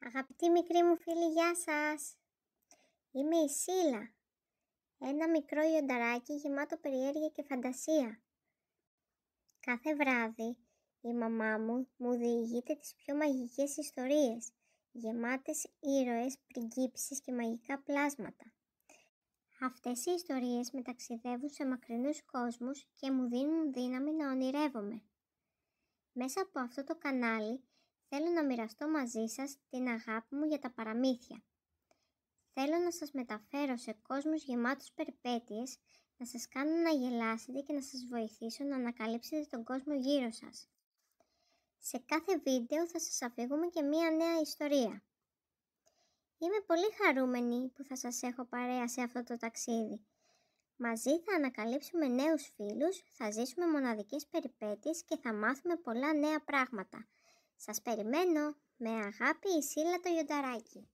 Αγαπητοί μικροί μου φίλοι, γεια σας! Είμαι η Σίλα, ένα μικρό λιονταράκι γεμάτο περιέργεια και φαντασία. Κάθε βράδυ η μαμά μου διηγείται τις πιο μαγικές ιστορίες, γεμάτες ήρωες, πριγκίπισσες και μαγικά πλάσματα. Αυτές οι ιστορίες με ταξιδεύουν σε μακρινούς κόσμους και μου δίνουν δύναμη να ονειρεύομαι. Μέσα από αυτό το κανάλι θέλω να μοιραστώ μαζί σας την αγάπη μου για τα παραμύθια. Θέλω να σας μεταφέρω σε κόσμους γεμάτους περιπέτειες, να σας κάνω να γελάσετε και να σας βοηθήσω να ανακαλύψετε τον κόσμο γύρω σας. Σε κάθε βίντεο θα σας αφηγούμε και μία νέα ιστορία. Είμαι πολύ χαρούμενη που θα σας έχω παρέα σε αυτό το ταξίδι. Μαζί θα ανακαλύψουμε νέους φίλους, θα ζήσουμε μοναδικές περιπέτειες και θα μάθουμε πολλά νέα πράγματα. Σας περιμένω. Με αγάπη, η Σίλα το λιονταράκι.